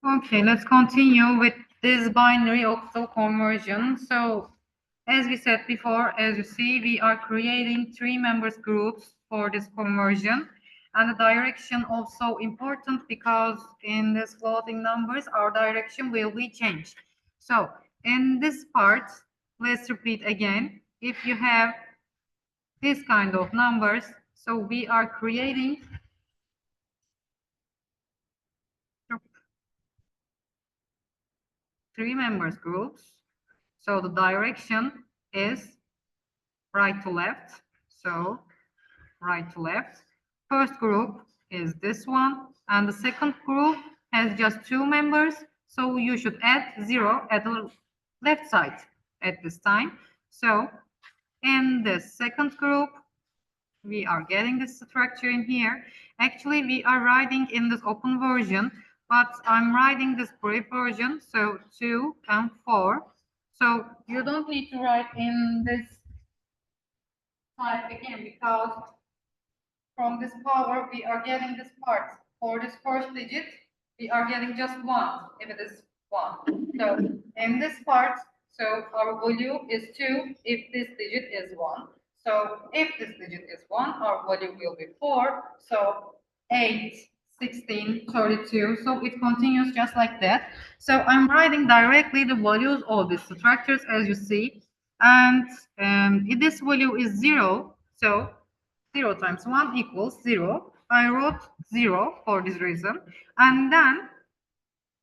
Okay, let's continue with this binary octal conversion. So, as we said before, as you see, we are creating three members groups for this conversion. And the direction also important because in this floating numbers, our direction will be changed. So, in this part, let's repeat again. If you have this kind of numbers, so we are creating three members groups. So the direction is right to left. So right to left. First group is this one, and the second group has just two members. So you should add 0 at the left side at this time. So in the second group, we are getting this structure in here. Actually, we are writing in this open version, but I'm writing this brief version, so 2 and 4. So you don't need to write in this type again, because from this power, we are getting this part. For this first digit, we are getting just 1, if it is 1. So in this part, so our value is 2 if this digit is 1. So if this digit is 1, our value will be 4. So 8, 16, 32. So it continues just like that. So I'm writing directly the values of these structures as you see. And if this value is 0, so 0 times 1 equals 0. I wrote 0 for this reason. And then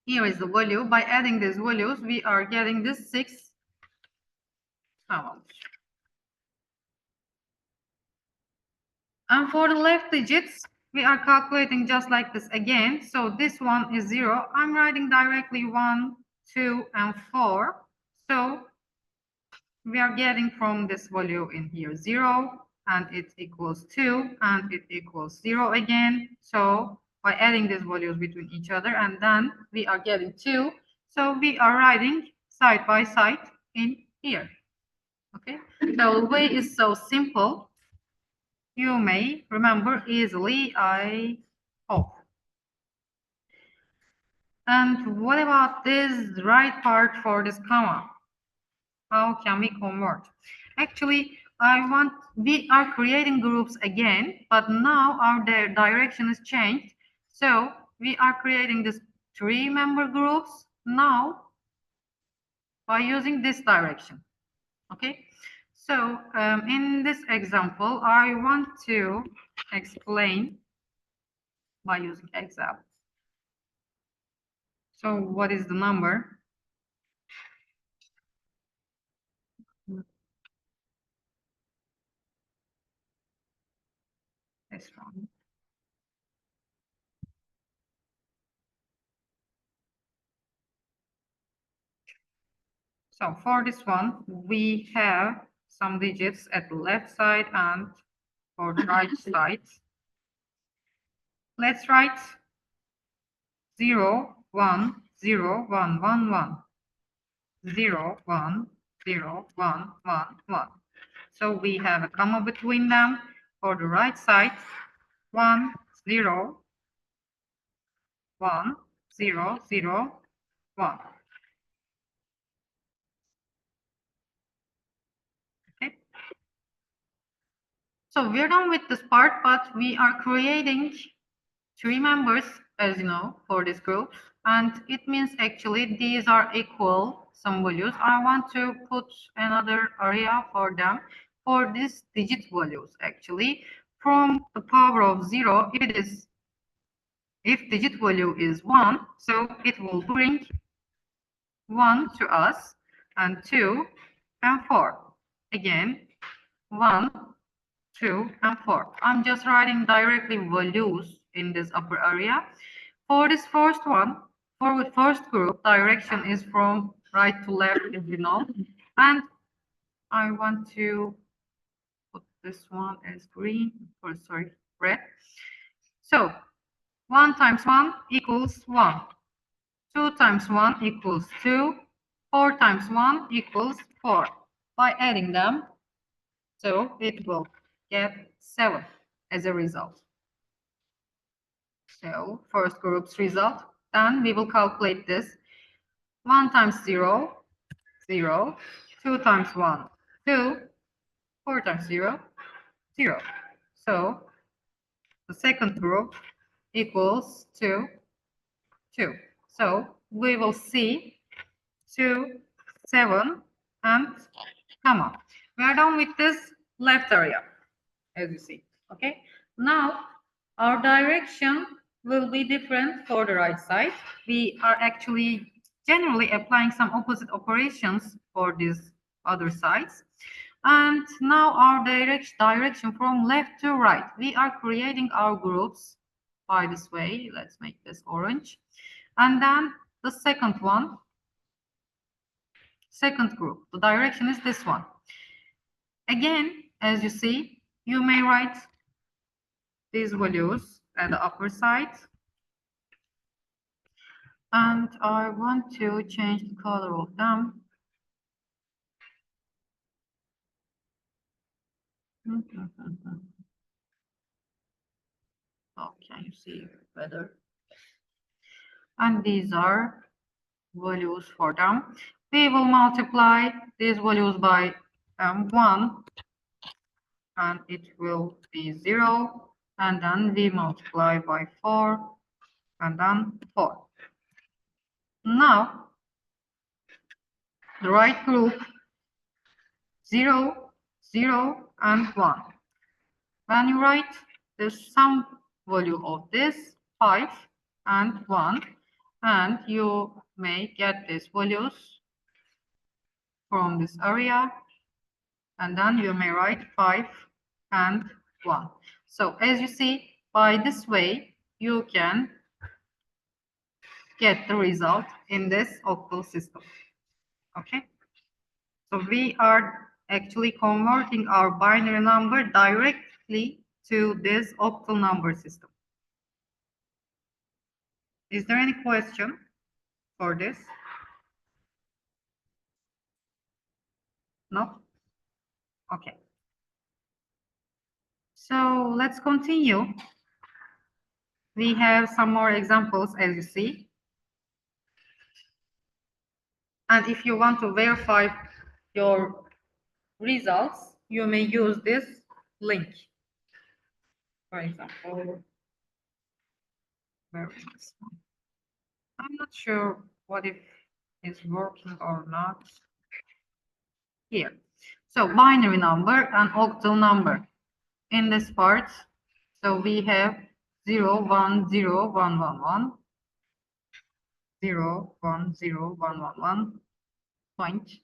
here is the value. By adding these values, we are getting this 6 amount. And for the left digits, we are calculating just like this again. So this one is 0. I'm writing directly 1, 2, and 4. So we are getting from this value in here 0, and it equals 2, and it equals 0 again. So by adding these values between each other, and then we are getting 2. So we are writing side by side in here. Okay, so the way is so simple. You may remember easily, I hope. And what about this right part for this comma? How can we convert? Actually, we are creating groups again, but now our direction is changed. So we are creating this three member groups now by using this direction. Okay. So in this example, I want to explain by using example. So what is the number? This one. So for this one, we have some digits at the left side and for the right side. Let's write 0, 1, 0, 1, 1, 1. 0, 1, 0, 1, 1, 1. So we have a comma between them. For the right side, 1, 0, 1, 0, 0, 1. Okay. So we're done with this part, but we are creating three members, as you know, for this group. And it means actually these are equal some values. I want to put another area for them for these digit values actually. From the power of 0, if digit value is 1, so it will bring 1 to us, and 2 and 4. Again, 1, 2, and 4. I'm just writing directly values in this upper area. For this first one, for the first group, direction is from right to left, as you know. And I want to put this one as green, or sorry, red. So 1 times 1 equals 1. 2 times 1 equals 2. 4 times 1 equals 4. By adding them, so it will get 7 as a result. So first group's result, Then we will calculate this. 1 times 0, 0. 2 times 1, 2. 4 times 0, 0. So the second group equals to 2. So we will see 2, 7, and comma. We are done with this left area, as you see. Okay. Now our direction will be different for the right side. We are actually generally applying some opposite operations for these other sides. And now our direction from left to right. We are creating our groups by this way. Let's make this orange. And then the second one, second group. The direction is this one. Again, as you see, you may write these values at the upper side. And I want to change the color of them. Okay, you see better. And these are values for them. We will multiply these values by 1, and it will be 0. And then we multiply by 4, and then 4. Now, the right group 0, 0, and 1. When you write the sum value of this 5 and 1, and you may get these values from this area, and then you may write 5 and 1. So as you see, by this way you can get the result in this octal system. Okay, so we are actually converting our binary number directly to this octal number system. Is there any question for this? No? Okay. So let's continue. We have some more examples, as you see. And if you want to verify your results, you may use this link. For example, where is this one? I'm not sure what if it's working or not. Here. So binary number and octal number. In this part, so we have 0, 1, 0, 1, 1, 1, 0, 1, 0, 1, 1, 1, point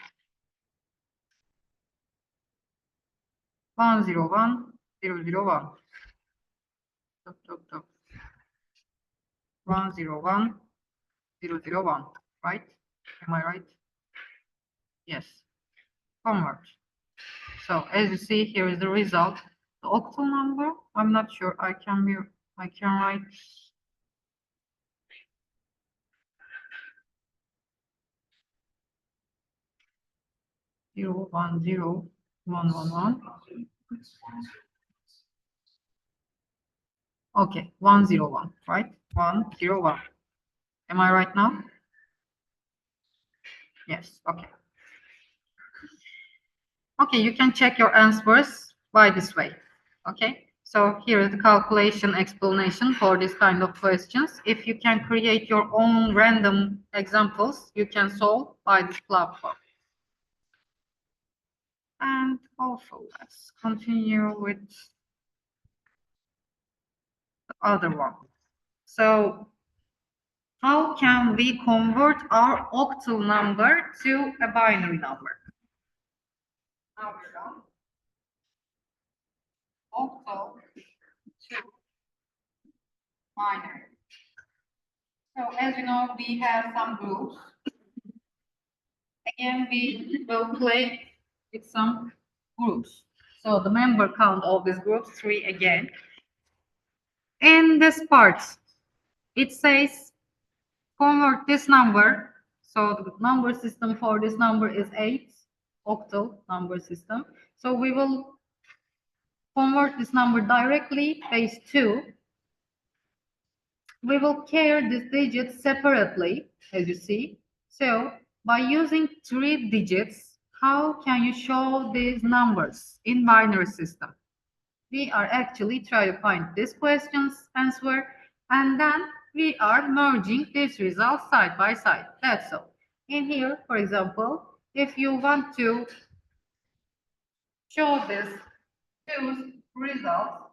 1, 0, 1, 0, 0, 1. 1, 0, 1, 0, 0, 1, right? Am I right? Yes. Convert. So as you see, here is the result. The octal number, I'm not sure. I can write 0, 1, 0, 1, 1, 1. Okay, 1, 0, 1, right? 1, 0, 1. Am I right now? Yes, okay. Okay, you can check your answers by this way. Okay, so here is the calculation explanation for this kind of questions. If you can create your own random examples, you can solve by this platform. And also, let's continue with the other one. So, how can we convert our octal number to a binary number? Now we're done. Octal to binary. So as you know, we have some groups. Again, we will play with some groups. So the member count of this group, 3 again. In this part, it says convert this number. So the number system for this number is 8, octal number system. So we will convert this number directly base 2 we will carry these digits separately, as you see. So by using 3 digits, how can you show these numbers in binary system? We are actually trying to find this question's answer, and then we are merging these results side by side. That's all. In here, for example, if you want to show this two results,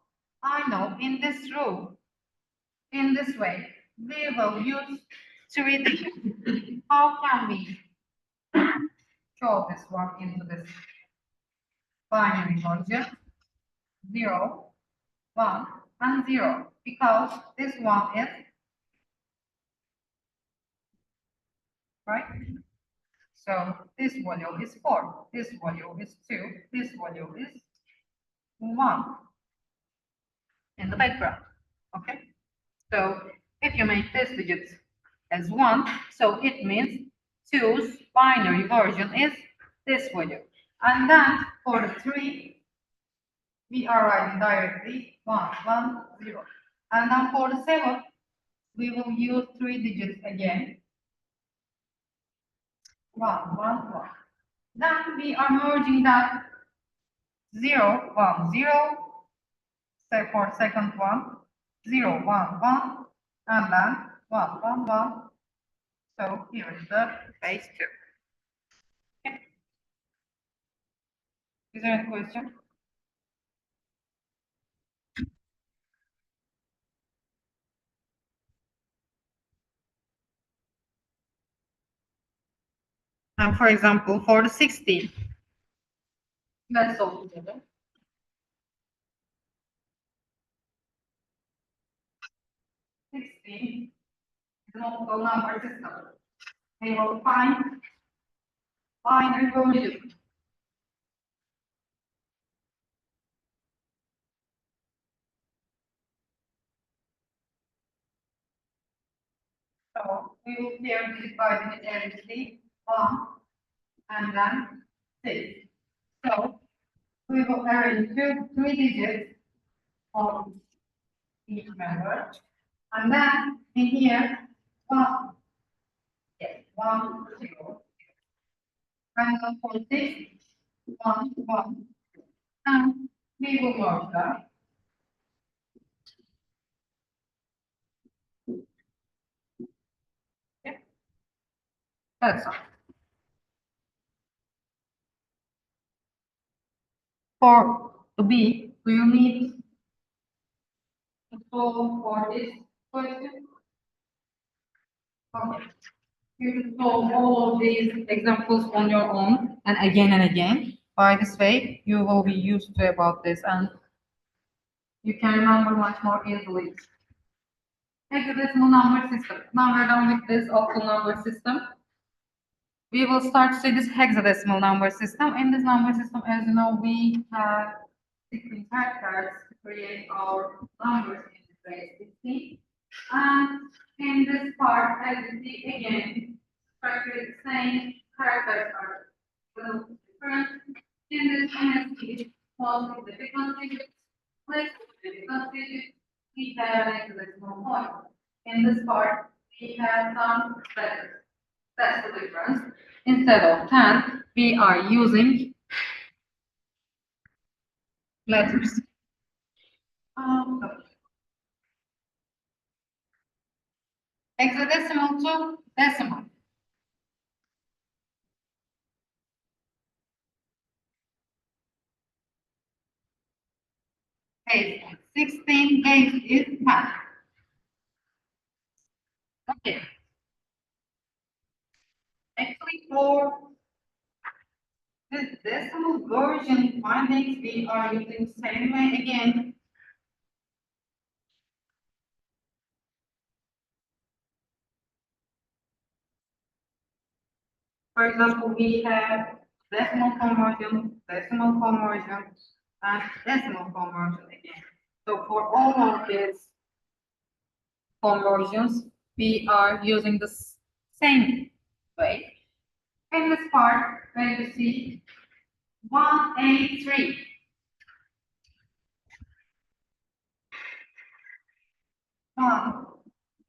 I know in this row, in this way, we will use 3 digits. How can we show this one into this binary version? 0, 1, and 0, because this one is right. So this value is 4, this value is 2, this value is 1 in the background. Okay. So if you make this digit as 1, so it means 2's binary version is this value. And then for the 3, we are writing directly 1, 1, 0. And then for the 7, we will use 3 digits again. 1, 1, 1. Then we are merging that 0, 1, 0. So for second one, 0, 1, 1, and then 1, 1, 1. So here is the base 2. Okay. Is there any question? And for example, for the 16, let's solve together. 16 is an multiple number system. We will find binary version. So we will pair this by the entity 1 and then 6. So we will arrange 3 digits of each member. And then in here, 1, yes, 1, 0. And then for this, 1, 1. And we will merge that. Okay. That's all. For the B, we will need to solve for this question. Okay. You can solve all of these examples on your own and again and again. By this way, you will be used to about this and you can remember much more easily. Hexadecimal number system. Now we're done with this octal number system. We will start to see this hexadecimal number system. In this number system, as you know, we have 16 characters to create our numbers in the base 16. And in this part, as you see again, structure is the same, characters are a little different. In this NSD, small significant digits, less significant digits, we have an hexadecimal point. In this part, we have some letters. That's the difference. Instead of 10, we are using letters. Hexadecimal to decimal. Base 16, base is 10. Okay. Actually, for this decimal version findings, we are using same way again. For example, we have decimal conversion, and decimal conversion again. So for all of these conversions, we are using the same way. In this part, where you see 183. 1,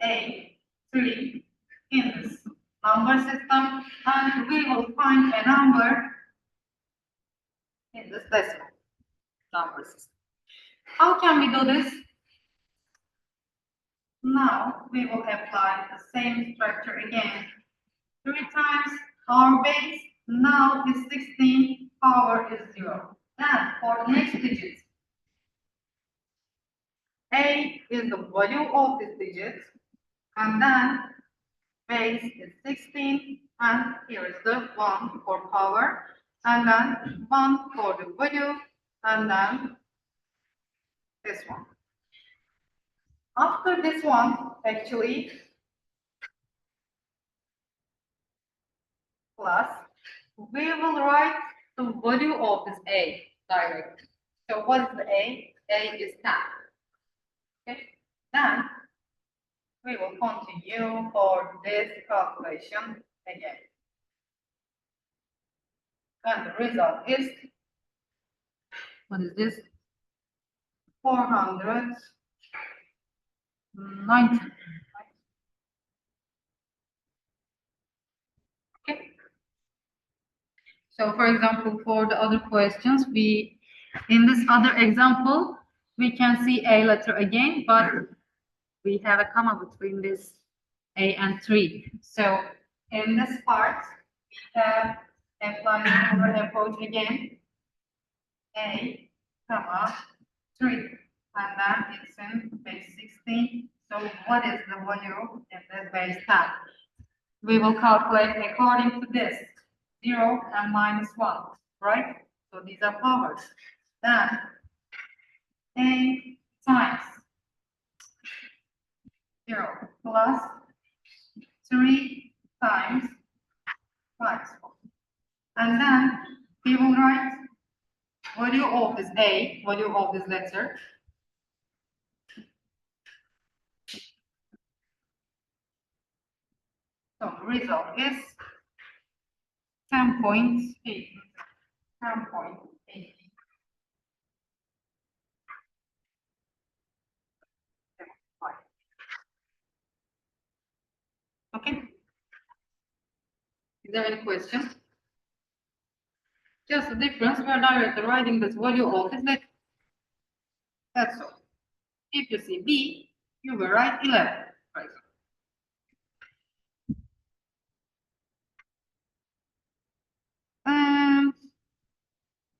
A3 in this number system, and we will find a number in this decimal number system. How can we do this? Now we will apply the same structure again. 3 times our base now is 16, power is 0. Then for the next digit, A is the value of this digit, and then base is 16, and here is the 1 for power, and then 1 for the value, and then this one. After this one, actually, plus, we will write the value of this A directly. So what is the A? A is 10. Okay, then we will continue for this calculation again. And the result is, what is this? 490. Okay. So for example, for the other questions, in this other example, we can see A letter again, but we have a comma between this A and 3. So in this part, we have applied our approach again, A, comma, 3. And then it's in base 16. So what is the value in this base 10? We will calculate according to this, 0 and minus 1, right? So these are powers. Then A times 0 plus 3 times 5. And then we will write value of this A, value of this letter. So the result is 10.8. 10.8. Okay. Is there any question? Just the difference, we are directly writing this value of this letter. That's all. If you see B, you will write 11. Right.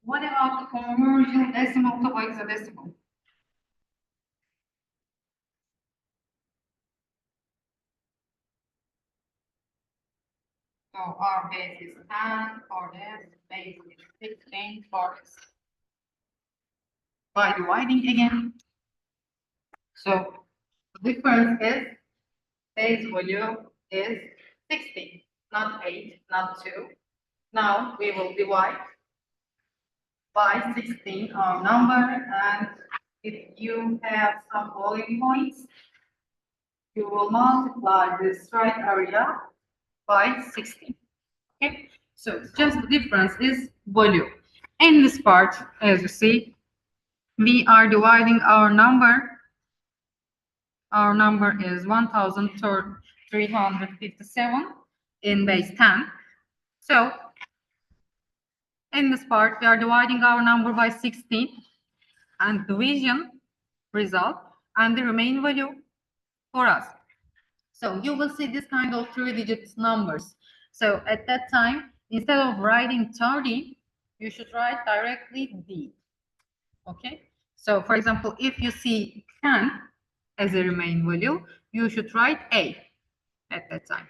What about the conversion decimal to hexadecimal? So our base is 10 for this, base is 16 for this. By dividing again. So the difference is base value is 16, not 8, not 2. Now we will divide by 16 our number, and if you have some boiling points, you will multiply this right area by 16. Okay, so just the difference is value. In this part, as you see, we are dividing our number. Our number is 1357 in base 10. So in this part, we are dividing our number by 16 and division result and the remaining value for us. So you will see this kind of 3-digit numbers. So at that time, instead of writing 30, you should write directly D. Okay. So for example, if you see 10 as a remaining value, you should write A at that time.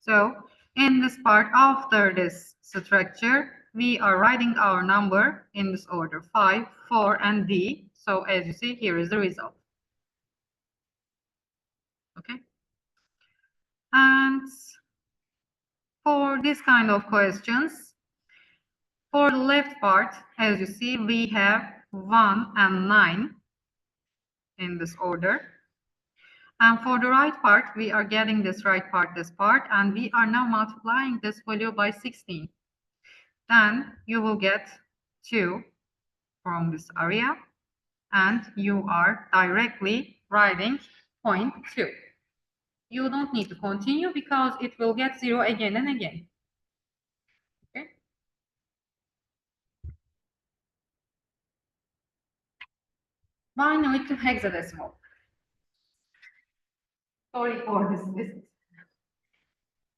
So in this part, after this structure, we are writing our number in this order, 5, 4, and D. So as you see, here is the result. Okay. And for this kind of questions, for the left part, as you see, we have 1 and 9 in this order. And for the right part, we are getting this right part, this part, and we are now multiplying this value by 16. Then you will get 2 from this area, and you are directly writing 0.2. you don't need to continue because it will get 0 again and again. Okay. Binary to hexadecimal. Sorry for this list.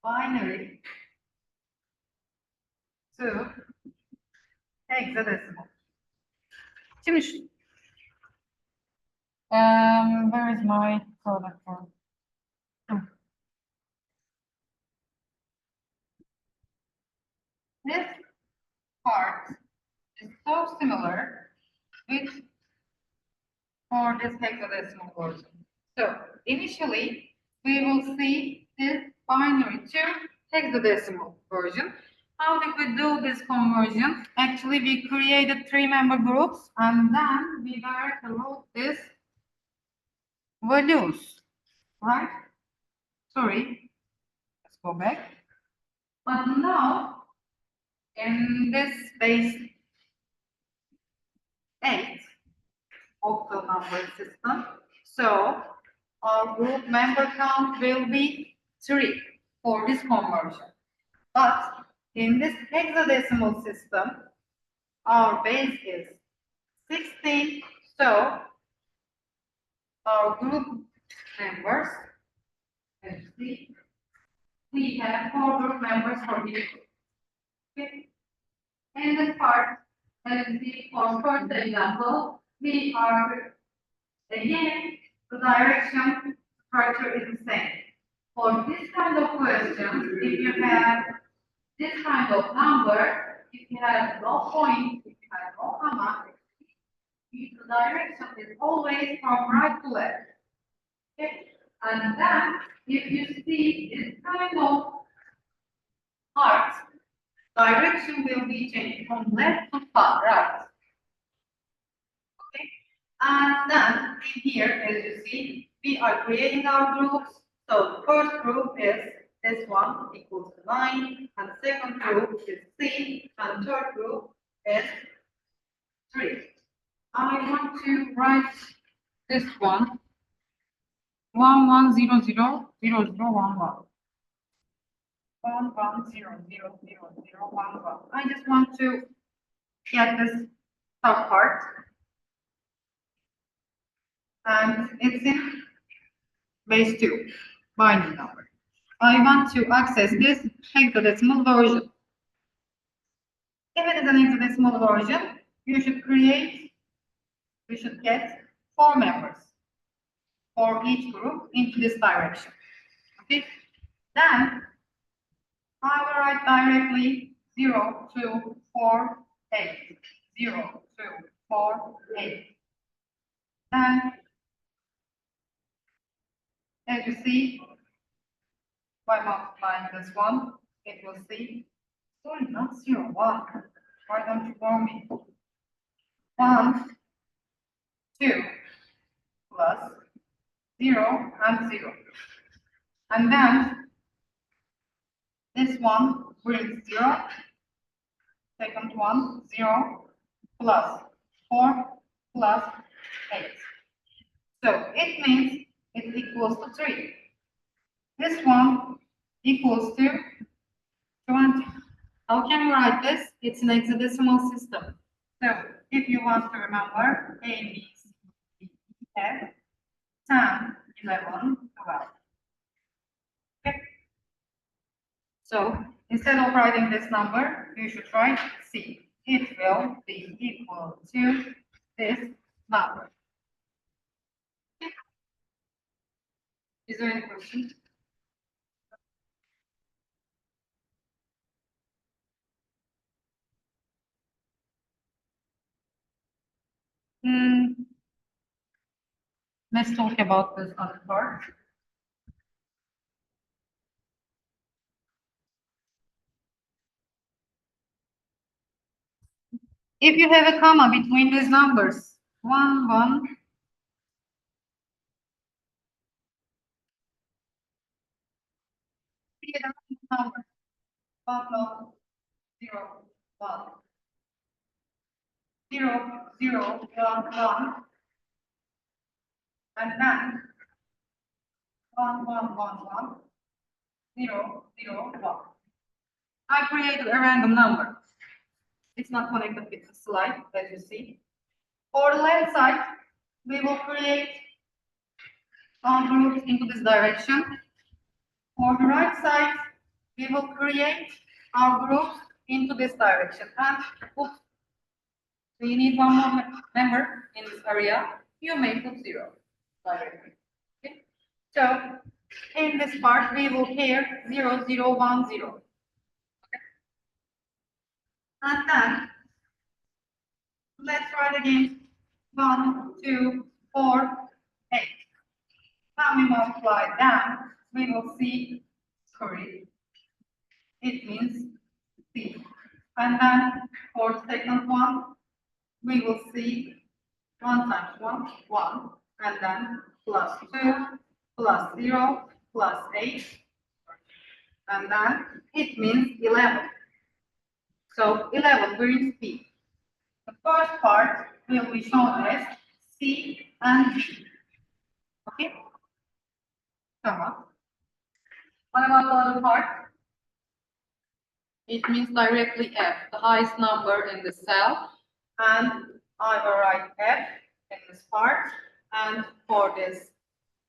Binary to hexadecimal. Şimdi şu, where is my product form? This part is so similar with for this hexadecimal version. So initially we will see this binary to hexadecimal version. How did we do this conversion? Actually, we created 3 member groups and then we directly wrote this values, right? Sorry, let's go back. But now in this base 8 octal number system, so our group member count will be 3 for this conversion. But in this hexadecimal system, our base is 16, so our group members, let's see, we have 4 group members for each group. Okay. In this part, let's see, for first example, we are again the direction structure is the same. For this kind of question, if you have this kind of number, if you have no point, if you have no comma, the direction is always from right to left. Okay? And then, if you see this kind of part, direction will be changed from left to right. Okay? And then, in here, as you see, we are creating our groups. So the first group is this one equals to 9, and second group is 3, and third group is 3. I want to write this one 1 1 0 0 0 0 1 1. 1 1 0 0 0 0 1 1. I just want to get this top part, and it's in base 2 binary number. I want to access this hexadecimal version. If it is an hexadecimal version, you should get 4 members for each group into this direction. Okay, then I will write directly 0 2 4 8 0 2 4 8. Then, as you see, by multiplying this one, it will see. Sorry, not 0 1. Why don't you warn me? 1 2 plus 0 and 0. And then this one brings 0, second one 0 plus 4 plus 8. So it means it equals to 3. This one equals to 20. How can we write this? It's an hexadecimal system. So if you want to remember A, B, C, D, E, F, 10, 11, 12. Okay. So instead of writing this number, you should write C. It will be equal to this number. Okay. Is there any question? Let's talk about this other part. If you have a comma between these numbers, 1, 1, number, 1, 1, 0, 1, 0, 0, 1, 1, and then 1, 1, 1, 1, 0, 0, 1. I created a random number. It's not connected with the slide, as you see. For the left side, we will create groups into this direction. For the right side, we will create our groups into this direction. And oops, we need one more member in this area. You may put 0 directly. Okay? So in this part, we will pair 0, 0, 1, 0. Okay? And then let's write again 1, 2, 4, 8. When we multiply down, we will see 3. It means C. And then for the second one, we will see 1 times 1, 1, and then plus 2, plus 0, plus 8, and then it means 11. So 11 brings P. The first part will be shown as C and D. Okay? Come on. What about the other part? It means directly F, the highest number in the cell, and I will write F in this part, and for this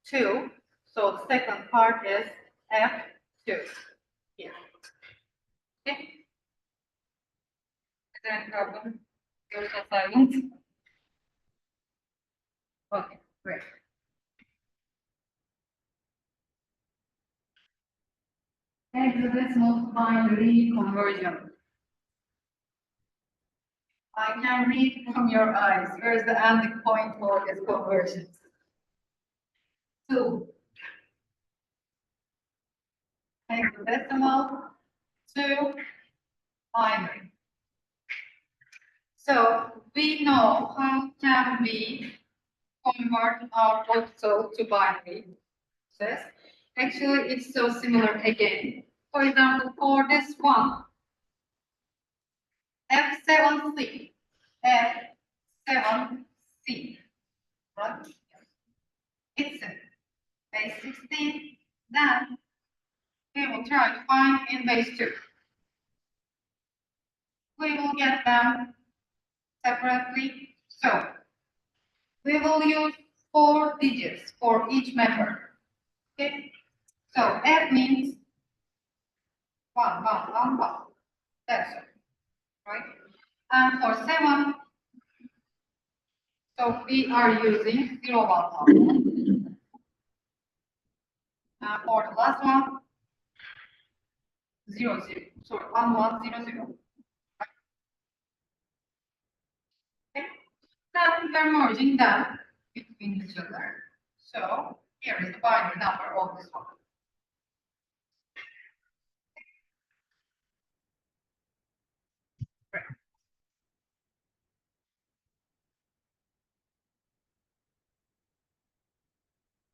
2, so the second part is F2 here. Okay? Is there any problem? You're so silent. Okay, great. Hexadecimal binary conversion. I can read from your eyes. Where is the ending point for this conversion? 2. Hexadecimal to binary. So we know how can we convert our octal to binary. Actually, it's so similar again. For example, for this one, F7C, F7C, right? It's a base 16. Then we will try to find in base 2. We will get them separately. So we will use 4 digits for each member. Okay. So F means 1, 1, 1, 1. That's it. Right? And for 7, so we are using 0, 1, 1. And for the last one, 0, 0. So 1, 1, 0, 0. Okay. Then we're merging them between each other. So here is the binary number of this one. Great.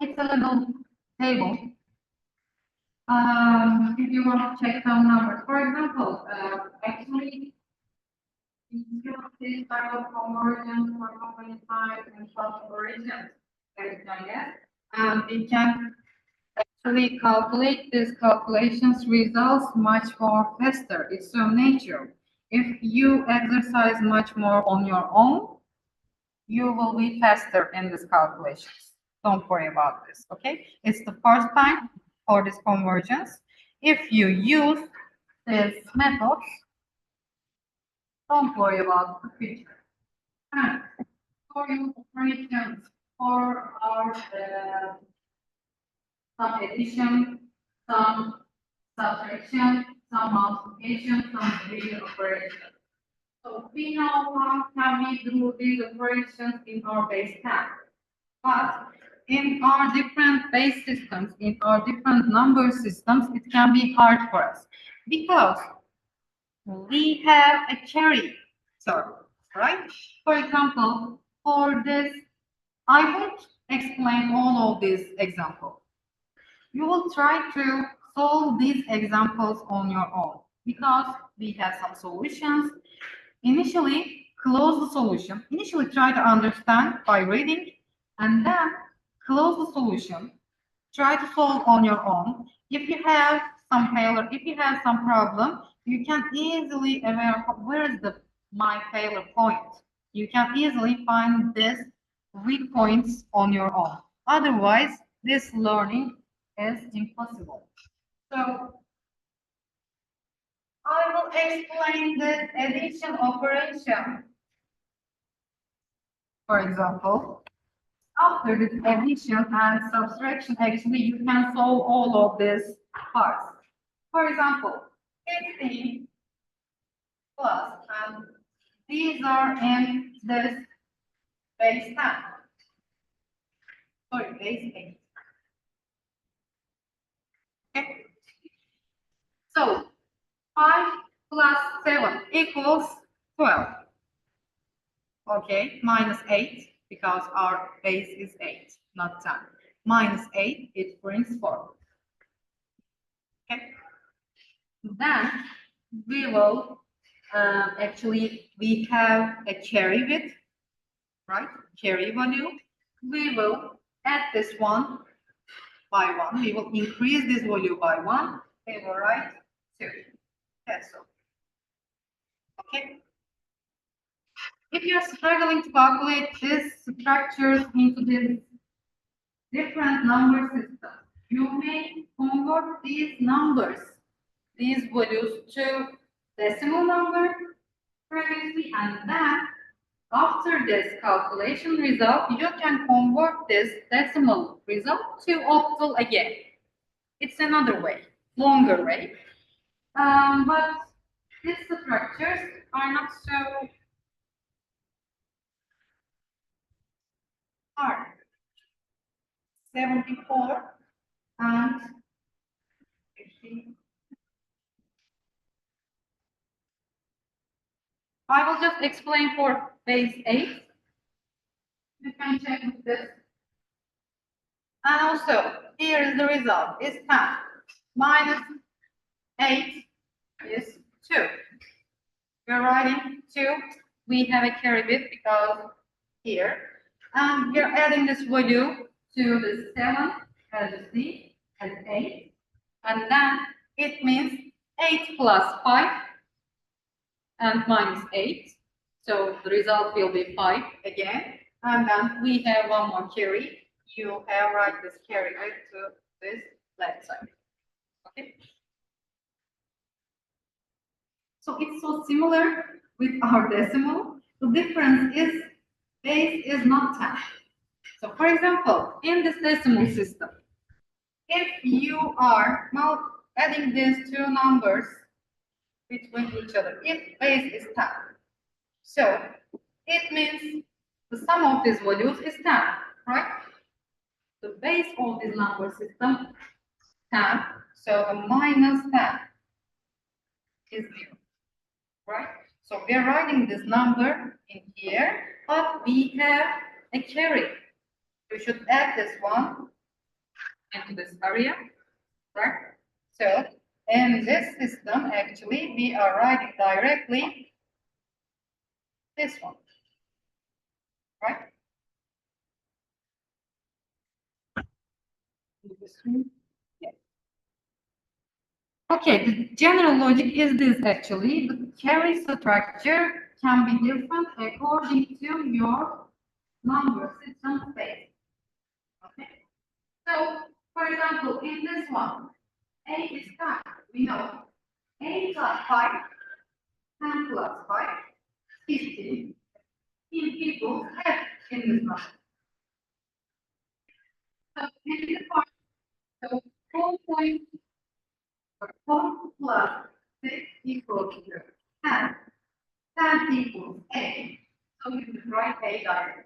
It's a little table. If you want to check some numbers, for example, actually, this type of conversion for company type and plus operations, we can actually calculate these calculations results much more faster. It's so natural. If you exercise much more on your own, you will be faster in these calculations. Don't worry about this, okay? It's the first time for this convergence. If you use these methods, don't worry about the future. And for your operations, for our some addition, some subtraction, some multiplication, some division operation. So we know how can we do these operations in our base 10. But in our different base systems, in our different number systems, it can be hard for us because we have a carry term, right? For example, for this, I won't explain all of these examples. You will try to solve these examples on your own because we have some solutions. Initially, close the solution. Initially, try to understand by reading and then close the solution. try to solve on your own. If you have some failure, if you have some problem, you can easily aware of where is the my failure point. You can easily find this weak points on your own. Otherwise, this learning is impossible. So I will explain the addition operation. For example, after this addition and subtraction, actually you can solve all of these parts. For example, 15 plus, and these are in this base 10. Sorry, base 8. Okay. So 5 plus 7 equals 12. Okay, minus 8 because our base is 8, not 10. Minus 8, it brings 4. Okay. Then we will actually we have a carry with, right? Carry value. We will add this one by 1. We will increase this value by 1. We will write 2. That's all. Okay. If you are struggling to calculate these structures into this different number system, you may convert these numbers, these values to decimal number previously, and then after this calculation result, you can convert this decimal result to octal again. It's another way, longer way. But these structures are not so hard. 74 and 50. I will just explain for base 8. You can check with this. And also, here is the result. It's 10 minus 8 is 2. We're writing 2. We have a carry bit because here. And we're adding this value to the 7 as you see, as 8. And then it means 8 plus 5 and minus 8. So the result will be 5 again. And then we have one more carry. You have write this carry bit to this left side. Okay. So it's so similar with our decimal. The difference is base is not 10. So for example, in this decimal system, if you are now adding these two numbers between each other, if base is 10, so it means the sum of these values is 10, right? The base of this number system 10, so the minus 10 is 0, right? So we are writing this number in here, but we have a carry. We should add this one into this area, right? So in this system, actually, we are writing directly this one, right? Yeah. Okay, the general logic is this actually. The carry structure can be different according to your number system space. Okay. So, for example, in this one, A is 10. We know A plus 5, 10 plus 5, 15. In people F in this number. So, in this one, so 4 plus 6 equals 10. 10 equals A. So we can write A directly.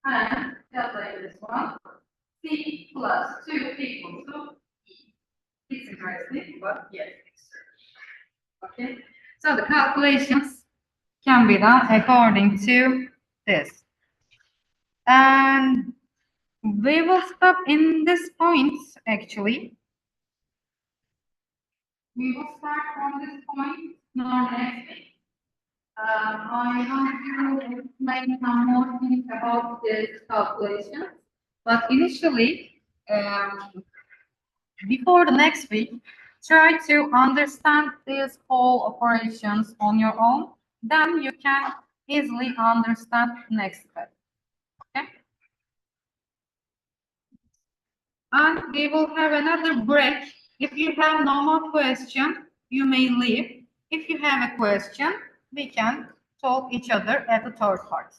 And just like this one, C plus 2 equals to E. It's interesting, but yes, it's true. Okay, so the calculations can be done according to this. And we will stop in this point actually. We will start from this point now next week. I want to explain some more things about this calculation. But initially, before the next week, try to understand these whole operations on your own. Then you can easily understand next step. Okay? And we will have another break. If you have no more question, you may leave. If you have a question, we can talk each other at the third part.